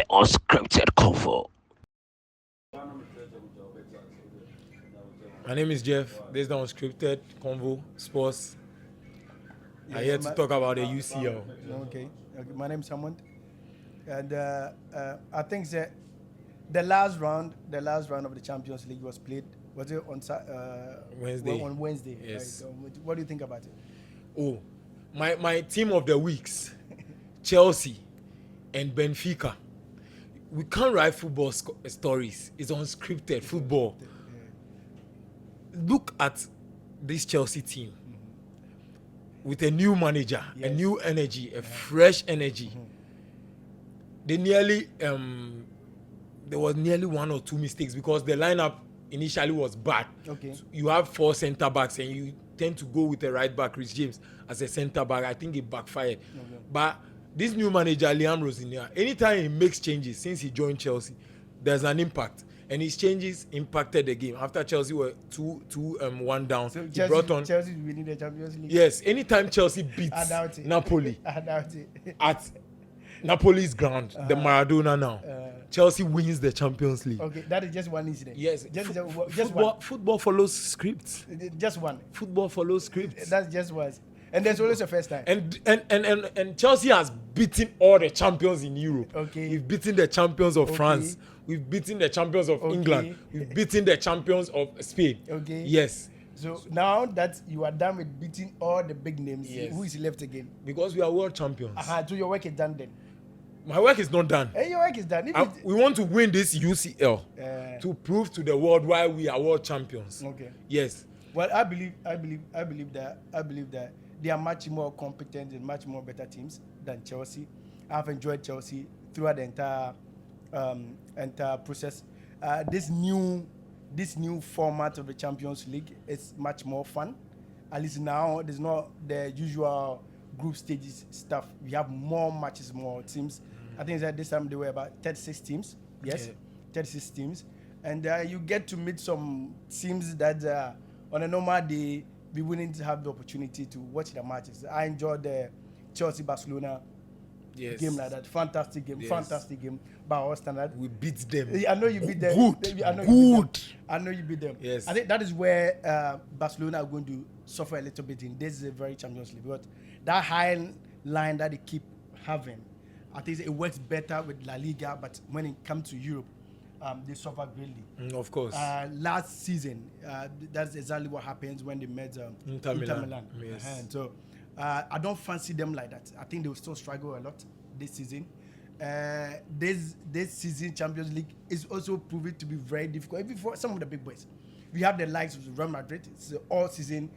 Unscripted Convo. My name is Jeff. This is the Unscripted Convo Sports. I'm here to talk about the UCL. Okay. My name is Hammond, and I think that the last round of the Champions League was played. Was it on Wednesday? On Wednesday. Yes. Right? What do you think about it? Oh, my team of the weeks, Chelsea and Benfica. We can't write football stories. It's unscripted football. Look at this Chelsea team with a new manager, a new energy, a fresh energy. They nearly there was nearly one or two mistakes because the lineup initially was bad. Okay. So you have 4 center backs and you tend to go with a right back, Rhys James, as a center back. I think it backfired. Okay. But this new manager, Liam Rosenior, anytime he makes changes since he joined Chelsea, there's an impact. And his changes impacted the game. After Chelsea were 2-1 down, so he brought on Chelsea winning the Champions League. Yes, anytime Chelsea beats Napoli I doubt it. at Napoli's ground, the Maradona now, Chelsea wins the Champions League. Okay, that is just one incident. Yes, just one. Football follows scripts. Just one. Football follows scripts. That's just one. And there's always a first time. And Chelsea has beaten all the champions in Europe. Okay. We've beaten the champions of France. We've beaten the champions of England. We've beaten the champions of Spain. Okay. Yes. So now that you are done with beating all the big names, who is left again? Because we are world champions. So your work is done then. My work is not done. Your work is done. We want to win this UCL to prove to the world why we are world champions. Okay. Yes. Well, I believe that they are much more competent and much more better teams than Chelsea. I've enjoyed Chelsea throughout the entire process. This new format of the Champions League is much more fun. At least now there's not the usual group stages stuff. We have more matches, more teams. I think that this time there were about 36 teams. Yes, 36 teams, and you get to meet some teams that on a normal day we wouldn't have the opportunity to watch the matches. I enjoyed the Chelsea-Barcelona game like that. Fantastic game by our standard. We beat them. I know you beat them. Good. I know you beat them. Yes. I think that is where Barcelona are going to suffer a little bit in this very Champions League. But that high line that they keep having, I think it works better with La Liga. But when it comes to Europe, they suffer greatly. Of course. Last season, that's exactly what happens when they met Inter Milan. Yes. And so I don't fancy them like that. I think they will still struggle a lot this season. This season Champions League is also proving to be very difficult, even for some of the big boys. We have the likes of Real Madrid. It's all season.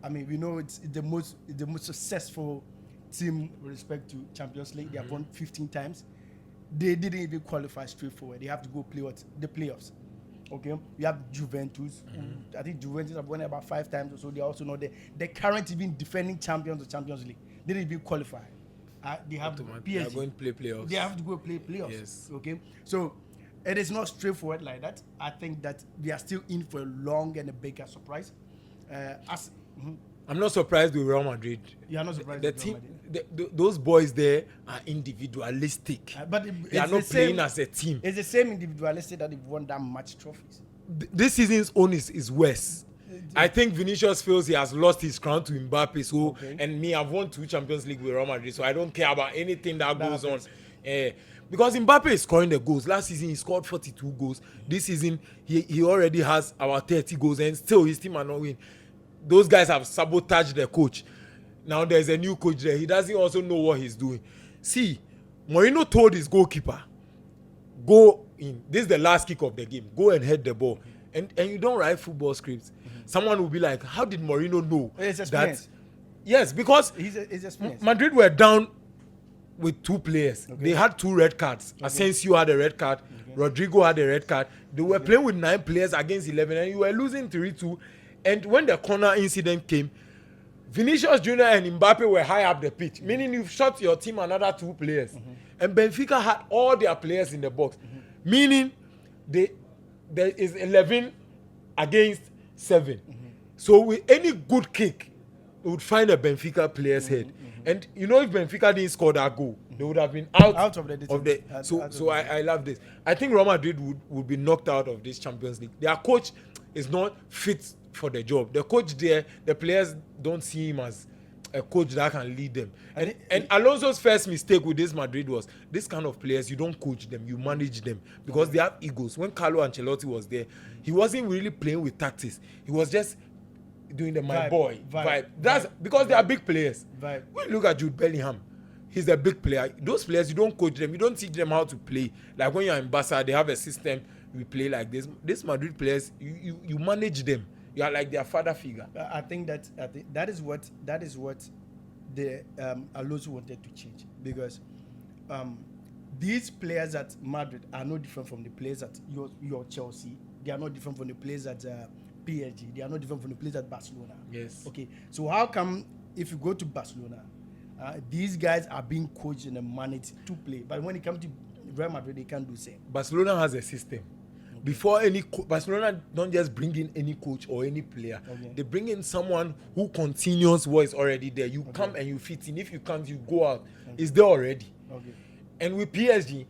I mean, we know it's the most successful team with respect to Champions League. They have won 15 times. They didn't even qualify straightforward. They have to go play the playoffs. Okay, we have Juventus. I think Juventus have won about 5 times or so. They also know the current even defending champions of Champions League. They didn't even qualify. They have to PSG. They are going to play playoffs. They have to go play playoffs. Yes. Okay, so it is not straightforward like that. I think that we are still in for a long and a bigger surprise. I'm not surprised with Real Madrid. You are not surprised the with team, Real Madrid. those boys there are individualistic. But they are not playing as a team. It's the same individualistic that they've won that much trophies. This season's own is worse. I think Vinicius feels he has lost his crown to Mbappe. So, and me, I've won 2 Champions League with Real Madrid, so I don't care about anything that goes on. Because Mbappe is scoring the goals. Last season he scored 42 goals. This season he already has about 30 goals, and still his team are not winning. Those guys have sabotaged the coach. Now there's a new coach there. He doesn't also know what he's doing. See, Mourinho told his goalkeeper, go in. This is the last kick of the game. Go and head the ball. And you don't write football scripts. Someone will be like, how did Mourinho know that? Yes, because Madrid were down with 2 players. They had 2 red cards. Asensio had a red card. Rodrigo had a red card. They were playing with 9 players against 11, and you were losing 3-2. And when the corner incident came, Vinicius Junior and Mbappe were high up the pitch, meaning you've shot your team another 2 players. And Benfica had all their players in the box, meaning there is 11 against 7. So with any good kick, you would find a Benfica player's head. And you know, if Benfica didn't score that goal, they would have been out of the I love this. I think Real Madrid would be knocked out of this Champions League. Their coach is not fit for the job. The coach there, the players don't see him as a coach that can lead them. And Alonso's first mistake with this Madrid was this kind of players, you don't coach them, you manage them because they have egos. When Carlo Ancelotti was there, he wasn't really playing with tactics. He was just doing the vibe. That's because they are big players. When you look at Jude Bellingham, he's a big player. Those players, you don't coach them, you don't teach them how to play. Like when you're in Barca, they have a system, you play like this. These Madrid players, you manage them. You are like their father figure. I think that is what the Alonso wanted to change, because these players at Madrid are no different from the players at your Chelsea. They are not different from the players at PSG. They are not different from the players at Barcelona. Yes. Okay. So how come if you go to Barcelona, these guys are being coached and managed to play, but when it comes to Real Madrid, they can't do the same. Barcelona has a system. Before Barcelona don't just bring in any coach or any player. Okay. They bring in someone who continuous is already there. You come and you fit in. If you can't, you go out. It's there already. Okay. And with PSG,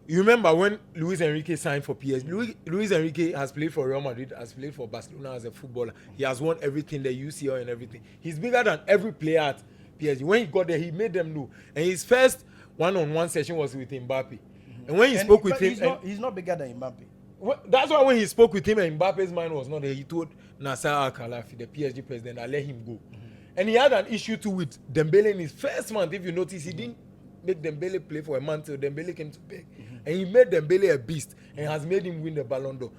you remember when Luis Enrique signed for PSG? Luis Enrique has played for Real Madrid, has played for Barcelona as a footballer. He has won everything, the UCL and everything. He's bigger than every player at PSG. When he got there, he made them know. And his first one-on-one session was with Mbappe. And when he spoke with him... He's not bigger than Mbappe. That's why when he spoke with him and Mbappe's mind was not there, he told Nasser Al-Khelaifi, the PSG president, I let him go. And he had an issue too with Dembele in his first month. If you notice, he didn't make Dembele play for a month till Dembele came to beg. And he made Dembele a beast and has made him win the Ballon d'Or.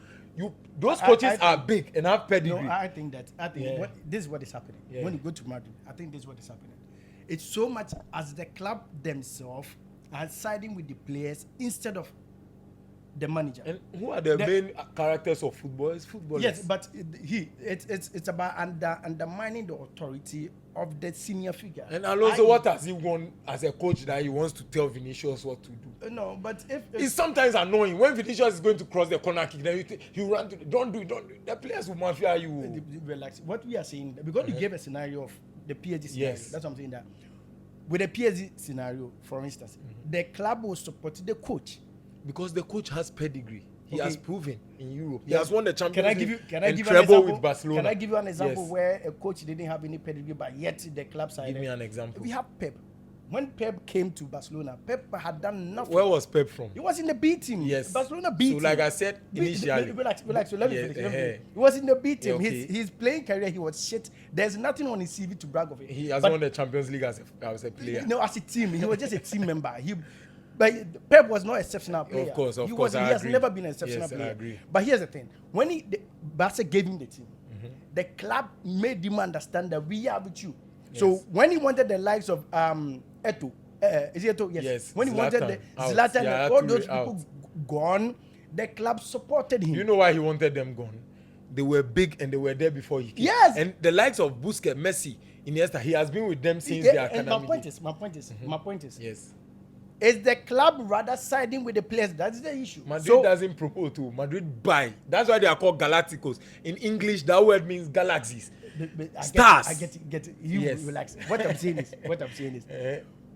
Those coaches are big and have pedigree. No, I think this is what is happening. Yeah. When you go to Madrid, I think this is what is happening. It's so much as the club themselves are siding with the players instead of the manager. And who are the main characters of football? It's footballers. Yes, but it's about undermining the authority of the senior figure. And Alonso, what has he won as a coach that he wants to tell Vinicius what to do? No, but if it's sometimes annoying when Vinicius is going to cross the corner kick, then you run to don't do it. The players will mafia you. Relax. What we are saying, because you gave a scenario of the PSG scenario. Yes. That's what I'm saying. That with the PSG scenario, for instance, the club will support the coach. Because the coach has pedigree. He has proven in Europe. He has won the Champions League and treble with Barcelona. Can I give you an example where a coach didn't have any pedigree, but yet the club side? Give me an example. We have Pep. When Pep came to Barcelona, Pep had done nothing. Where was Pep from? He was in the B team. Yes. Barcelona B team. So like I said initially. Relax. So let me finish. He was in the B team. His playing career, he was shit. There's nothing on his CV to brag of it. He has won the Champions League as a player. No, as a team. He was just a team member. But Pep was not an exceptional player. Of course, he has never been an exceptional player. I agree. But here's the thing: when Barca gave him the team, the club made him understand that we are with you. Yes. So when he wanted the likes of Eto'o, is it Eto'o? Yes. When he wanted the Zlatan and all those people gone, the club supported him. You know why he wanted them gone? They were big and they were there before he came. Yes. And the likes of Busquets, Messi, Iniesta, he has been with them since their academy. My point is. Yes. Is the club rather siding with the players? That's the issue. Madrid doesn't propose to. Madrid buy. That's why they are called Galacticos. In English, that word means galaxies. Stars. I get it. You relax. What I'm saying is,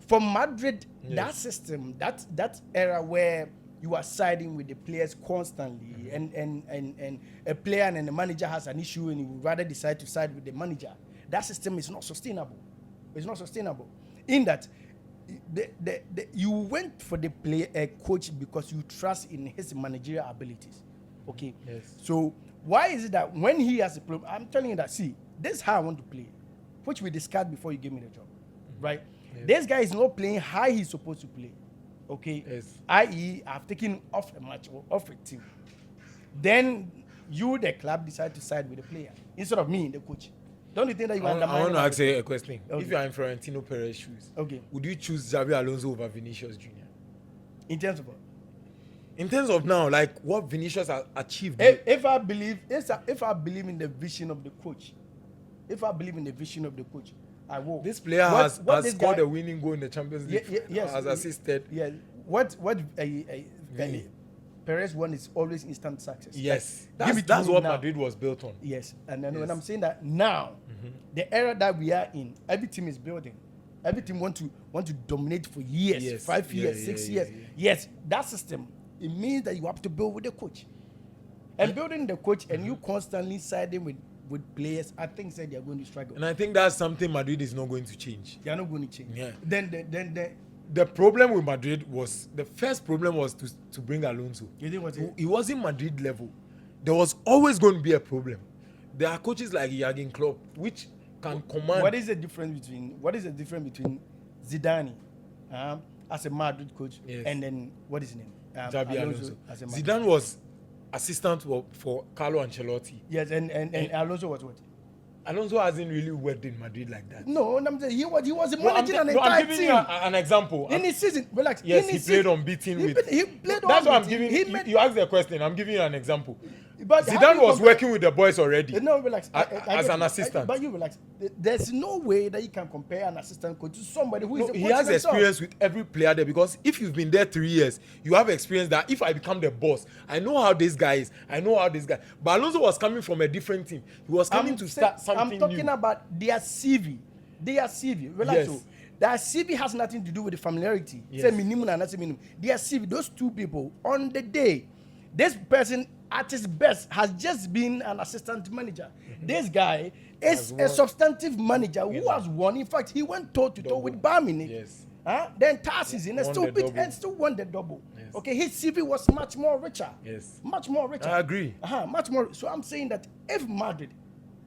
for Madrid, that system, that era where you are siding with the players constantly, and a player and the manager has an issue, and you would rather decide to side with the manager. That system is not sustainable. It's not sustainable. In that, you went for the player coach because you trust in his managerial abilities. Okay. Yes. So why is it that when he has a problem, I'm telling you that, see, this is how I want to play, which we discussed before you gave me the job, right? Yes. This guy is not playing how he's supposed to play. Okay. Yes. I.e., I've taken off a match or off a team. Then you, the club, decide to side with the player instead of me, the coach. Don't you think that you undermine? I want to ask you a question. Okay. If you are in Florentino Perez's shoes, would you choose Xabi Alonso over Vinicius Jr.? In terms of what? In terms of now, like what Vinicius has achieved. If I believe in the vision of the coach, I will. This player has scored a winning goal in the Champions League. Yes, has assisted. Yeah. Perez won is always instant success. Yes, that's what Madrid was built on. Yes, and then when I'm saying that now, the era that we are in, every team is building. every team want to dominate for years, Yes. 5 years, Yeah, 6 yeah, years. yeah. Yes, that system, it means that you have to build with the coach. And building the coach and you constantly siding with players, I think said they are going to struggle. And I think that's something Madrid is not going to change. They are not going to change. Yeah. Then The problem with Madrid was, the first problem was to bring Alonso. you think what? He wasn't Madrid level. There was always going to be a problem. There are coaches like Jurgen Klopp, which can command. What is the difference between Zidane as a Madrid coach and then what is his name? Xabi Alonso. as a Madrid. Zidane was assistant for Carlo Ancelotti. Yes, and Alonso was what? Alonso hasn't really worked in Madrid like that. No, I'm saying he was No, managing an I'm entire giving team. you an example. In his season, relax. Yes, in he his played season, unbeaten he with. He played That's what I'm unbeaten. giving. You asked the question. I'm giving you an example. But how Zidane do you was compare- working with the boys already. No, relax. As an assistant. But you relax. There's no way that you can compare an assistant coach to somebody who is No, a he coach has himself. experience with every player there, because if you've been there 3 years, you have experience that if I become the boss, I know how this guy is. I know how this guy. But Alonso was coming from a different team. He was coming to start something I'm talking new. about their CV. Their CV. Relax. Yes. So, their CV has nothing to do with the familiarity. Yes. Say minimum and not say minimum. Their CV, those two people, on the day, this person at his best has just been an assistant manager. This guy is a substantive manager who has won. In fact, he went toe to toe with Bayern Munich. Yes. The entire season and Won still the beat double. and still won the double. Yes. Okay, his CV was much more richer. Yes. Much more richer. I agree. Much more. So I'm saying that if Madrid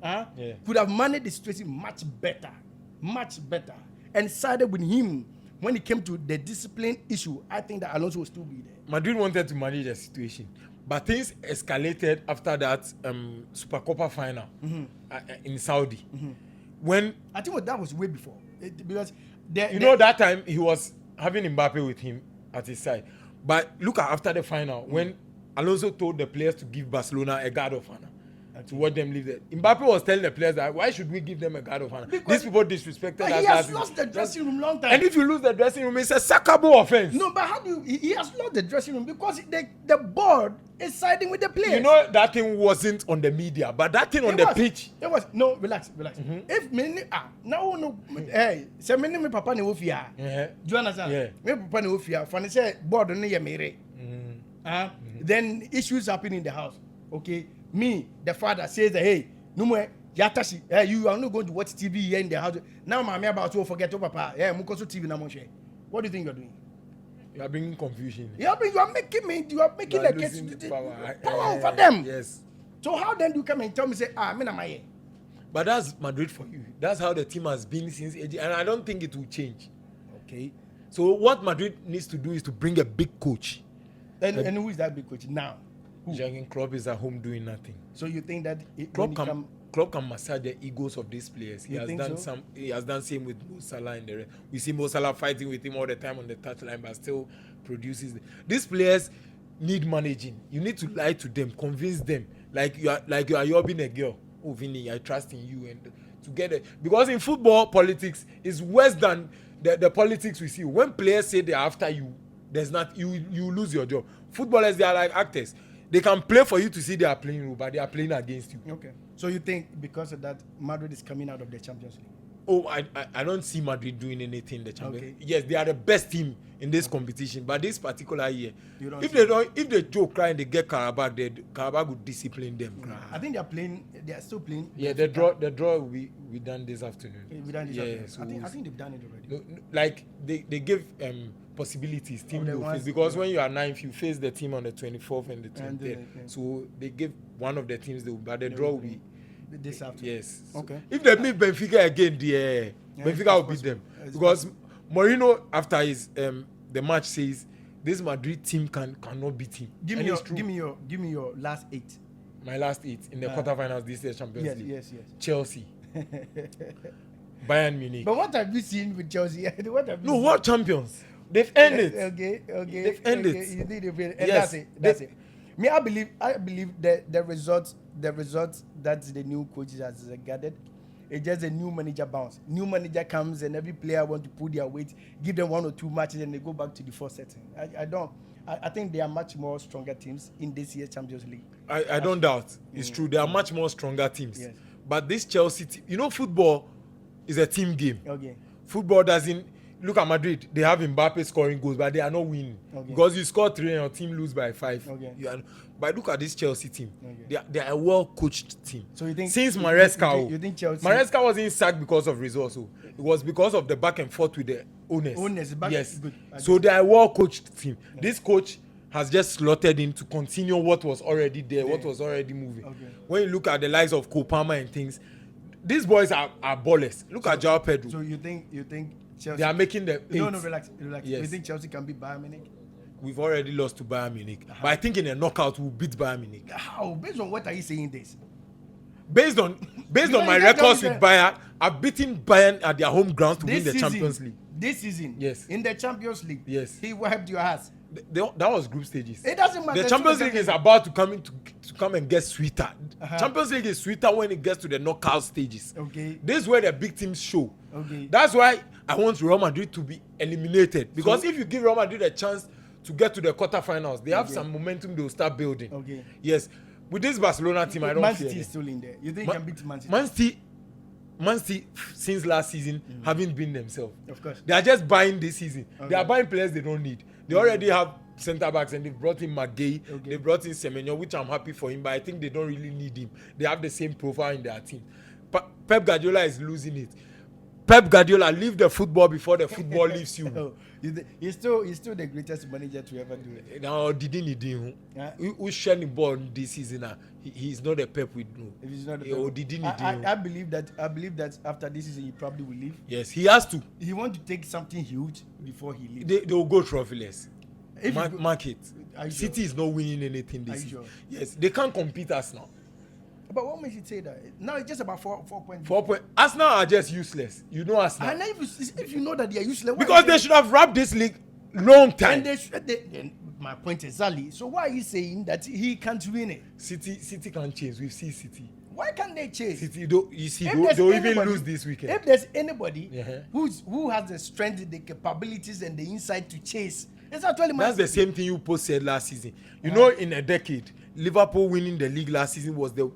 Yeah. could have managed the situation much better, and sided with him when it came to the discipline issue, I think that Alonso will still be there. Madrid wanted to manage the situation, but things escalated after that Super Copa final in Saudi. When I think that was way before. Because that time he was having Mbappe with him at his side. But look at after the final when Alonso told the players to give Barcelona a guard of honor. To watch them leave there. Mbappe was telling the players that why should we give them a guard of honor? These people disrespected us. he has lost the dressing room long time. And if you lose the dressing room, it's a sackable offense. No, but how do you, he has lost the dressing room because the board is siding with the players. You know that thing wasn't on the media, but that thing on the pitch. It was no, relax. If me no, hey, say me papa ne ofia. Do you understand? Yeah. Me papa ne ofia. Funny say board ne ye mere. Then issues happen in the house. Okay, me the father says that hey, no more. Yatashi, hey, you are not going to watch TV here in the house. Now, mommy about to forget to papa. Yeah, mukoso TV na mo share. What do you think you're doing? You are bringing confusion. You are making the losing case the power. power over them. Yes. So how then do you come and tell me say me na my But that's Madrid for you. That's how the team has been since age, and I don't think it will change. Okay. So what Madrid needs to do is to bring a big coach. And who is that big coach now? Jurgen Klopp is at home doing nothing. So you think that Klopp can massage the egos of these players. He has done same with Mo Salah and the rest. We see Mo Salah fighting with him all the time on the touchline, but still produces. These players need managing. You need to lie to them, convince them, like you are being a girl. Oh, Vinny, I trust in you, and together, because in football politics is worse than the politics we see. When players say they're after you, there's not you lose your job. Footballers, they are like actors. They can play for you to see they are playing role, but they are playing against you. Okay. So you think because of that, Madrid is coming out of the Champions League? Oh, I don't see Madrid doing anything in the Champions League. Okay. Yes, they are the best team in this competition, but this particular year, if they joke cry and they get Carabao would discipline them. I think they are still playing. Yeah, the draw will be done this afternoon. We done this afternoon. So I think they've done it already. No, like they give possibilities team to face, because when you are 9th, you face the team on the 24th and the 23rd. So they give one of the teams but the draw will be this afternoon. Yes. Okay. If they meet Benfica again, Benfica will beat them, because Mourinho after his the match says this Madrid team cannot beat him. Give me your last 8. My last 8 in the quarterfinals this year Champions League. Yes. Chelsea, Bayern Munich. But what have you seen with Chelsea? What champions? They've earned it. Okay. They've earned it. You need to be, and Yes. that's it. Me, I believe the results that the new coaches has gathered, it's just a new manager bounce. New manager comes and every player want to pull their weight, give them 1 or 2 matches and they go back to the first setting. I think they are much more stronger teams in this year's Champions League. I don't doubt. It's true. They are much more stronger teams. Yes. But this Chelsea team, football is a team game. Okay. football doesn't. Look at Madrid. They have Mbappe scoring goals, but they are not winning because you score 3 and your team lose by 5. But look at this Chelsea team. They are a well-coached team. So you think since Maresca, you think Chelsea? Maresca wasn't sacked because of results. So it was because of the back and forth with the owners. Yes. Good. So they are a well-coached team. This coach has just slotted in to continue what was already there, what was already moving. When you look at the likes of Kopama and things, these boys are ballers. Look at Joao Pedro. So you think Chelsea? They are making the eight. No, relax. Yes. You think Chelsea can beat Bayern Munich? We've already lost to Bayern Munich. But I think in a knockout we'll beat Bayern Munich. How? Based on what are you saying this? Based on my records with Bayern, I've beaten Bayern at their home ground to win the Champions League. This season? Yes. In the Champions League? Yes. He wiped your ass. That was group stages. It doesn't matter. The Champions League is about to come and get sweeter. Champions League is sweeter when it gets to the knockout stages. This is where the big teams show. That's why I want Real Madrid to be eliminated, because if you give Real Madrid a chance to get to the quarterfinals, they have some momentum. They will start building. Yes, with this Barcelona team, I don't fear. Man City is still in there. You think you can beat Man City? Man City since last season haven't been themselves. Of course. They are just buying this season. They are buying players they don't need. They already have centre backs and they've brought in McGay. They brought in Semenyo, which I'm happy for him, but I think they don't really need him. They have the same profile in their team. Pep Guardiola is losing it. Pep Guardiola, leave the football before the football leaves you. He's still the greatest manager to ever do it. Now, didn't need him? Who's sharing the ball this season? He's not a Pep with no. If he's not I believe that after this season he probably will leave. Yes, he has to. He want to take something huge before he leaves. They will go trophyless. Market. Sure? City is not winning anything this season. Sure? Yes, they can't compete us now. But what makes you say that? Now it's just about 4 points. 4 points. Arsenal are just useless. You know Arsenal. And if you know that they are useless, because they should have wrapped this league long time. And my point exactly. So why are you saying that he can't win it? City can't change. We've seen City. Why can't they change? City, they'll even lose this weekend. If there's anybody who has the strength, the capabilities, and the insight to chase, it's actually that's the same thing you post said last season. You know, in a decade, Liverpool winning the league last season was the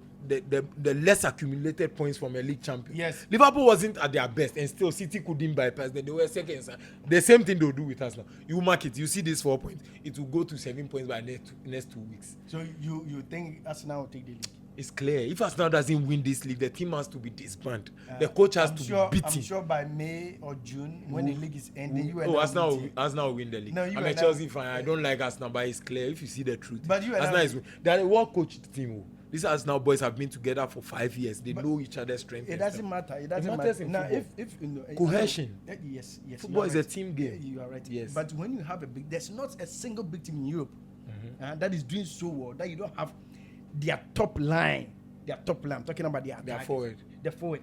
less accumulated points from a league champion. Yes. Liverpool wasn't at their best, and still City couldn't bypass them. They were second. The same thing they'll do with us now. You mark it. You see this 4 points. It will go to 7 points by next 2 weeks. So you think Arsenal will take the league? It's clear. If Arsenal doesn't win this league, the team has to be disbanded. The coach has to be beaten. I'm sure by May or June, when the league is ending, Arsenal will win the league. No, I'm a Chelsea fan. I don't like Arsenal, but it's clear if you see the truth. But they are a well-coached team. These Arsenal boys have been together for 5 years. They know each other's strength. It doesn't matter. It matters matter. now, if you know, cohesion. Yes. Football is a team game. You are right. Yes. But when you have there's not a single big team in Europe that is doing so well that you don't have their top line. I'm talking about their forward. The forward.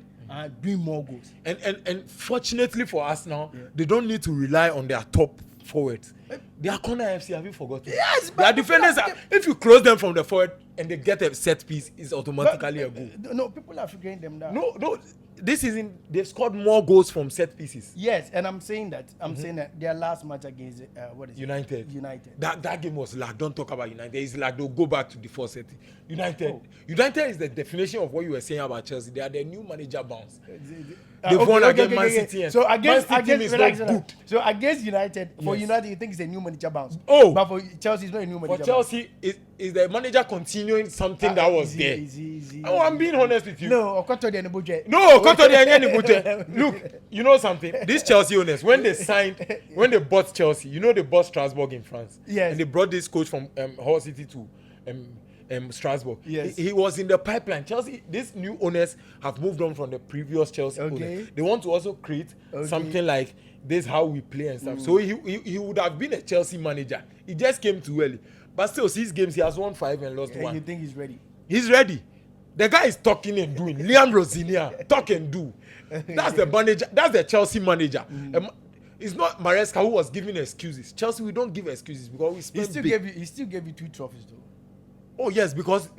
Doing more goals. And fortunately for us now, they don't need to rely on their top forwards. They are corner FC, have you forgotten? Yes, their defenders if you close them from the forward and they get a set piece, it's automatically a goal. No, people are figuring them down. No, this season they've scored more goals from set pieces. Yes, and I'm saying that their last match against United. That game was lag. Don't talk about United. It's like they'll go back to the first setting. United is the definition of what you were saying about Chelsea. They are the new manager bounce. They've won against Man City. So against good. So against United, for United, you think it's a new manager bounce? Oh, but for Chelsea, it's not a new manager. For Chelsea, is the manager continuing something that was there? I'm being honest with you. No, Look, you know something? These Chelsea owners, when they bought Chelsea, they bought Strasbourg in France. Yes. And they brought this coach from Hull City to Strasbourg. Yes. He was in the pipeline. Chelsea, these new owners have moved on from the previous Chelsea owners. They want to also create something like this, how we play and stuff. So he would have been a Chelsea manager. He just came too early. But still, 6 games, he has won 5 and lost 1. You think he's ready? He's ready. The guy is talking and doing. Liam Rosinia, talk and do. That's the manager. That's the Chelsea manager. It's not Maresca who was giving excuses. Chelsea, we don't give excuses because we spend big. He still gave you 2 trophies though. Oh yes, because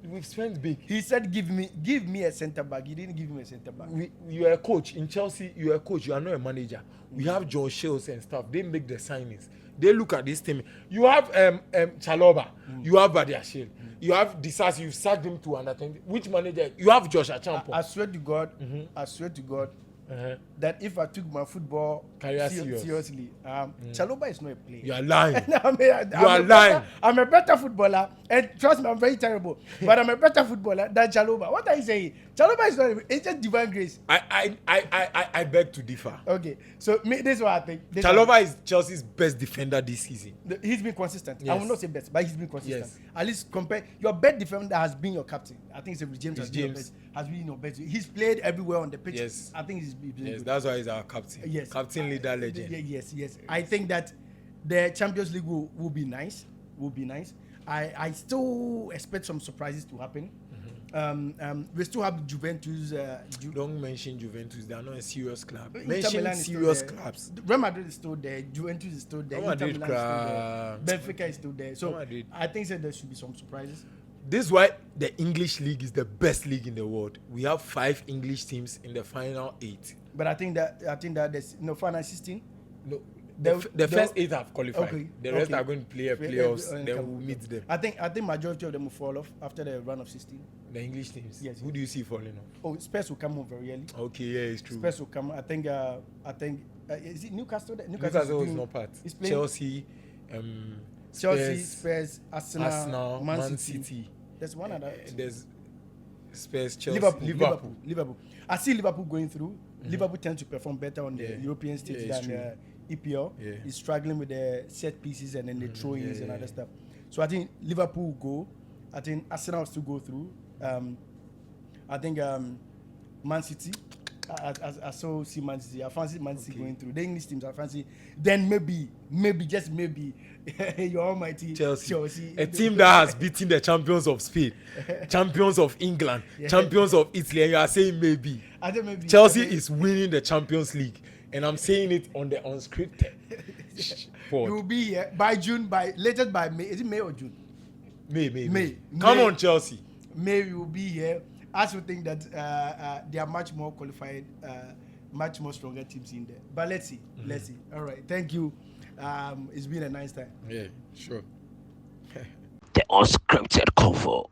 we've spent big. He said, "Give me a centre back." You didn't give him a centre back. You are a coach in Chelsea. You are a coach. You are not a manager. We have John Shields and stuff. They make the signings. They look at this team. You have Chaloba. You have Badiashile. You have Disas. You sacked him to under 20. Which manager? You have Josh Achampo. I swear to God. I swear to God. that if I took my football Career seriously, Chalobah is not a player. You are lying. You are lying. I'm a better footballer, and trust me, I'm very terrible. But I'm a better footballer than Chalobah. What are you saying? Chalobah is not. It's just divine grace. I beg to differ. Okay, so this is what I think. Chalobah is Chelsea's best defender this season. He's been consistent. Yes. I will not say best, but he's been consistent. Yes. At least compare your best defender has been your captain. I think it's James has been your best. He's played everywhere on the pitch. Yes. I think he's been Yes, good. that's why he's our captain. Yes. Captain, leader, legend. Yes. I think that the Champions League will be nice. I still expect some surprises to happen. We still have Juventus. Don't mention Juventus. They are not a serious club. Inter Mention Milan is serious still there. clubs. Real Madrid is still there. Juventus is still there. Real Madrid Inter Milan is still there. Benfica is still there. So I think that there should be some surprises. This is why the English league is the best league in the world. We have 5 English teams in the final 8. But I think that there's final 16. No, the first 8 have qualified. Okay, the rest are going to play playoffs. Then we'll meet them. I think majority of them will fall off after the run of 16. The English teams. Yes. Who do you see falling off? Oh, Spurs will come on very early. Okay, yeah, it's true. Spurs will come. I think is it Newcastle? Newcastle is not part. Chelsea, Spurs, Arsenal, Man City. There's one other. There's Spurs, Chelsea, Liverpool. I see Liverpool going through. Liverpool tends to perform better on the European stage than EPL. Yeah. He's struggling with the set pieces and then the throw-ins and other stuff. So I think Liverpool will go. I think Arsenal will still go through. I think Man City. I saw see Man City. I fancy Man City going through. The English teams I fancy. Then maybe just maybe your almighty Chelsea. A team that has beaten the champions of Spain, champions of England, champions of Italy, and you are saying maybe. I think maybe Chelsea is winning the Champions League, and I'm saying it on the Unscripted. You will be here by June, latest by May. Is it May or June? May. Come on, Chelsea. May we will be here. I still think that there are much more qualified, much more stronger teams in there. But let's see. All right. Thank you. It's been a nice time. Yeah, sure. The Unscripted Convo.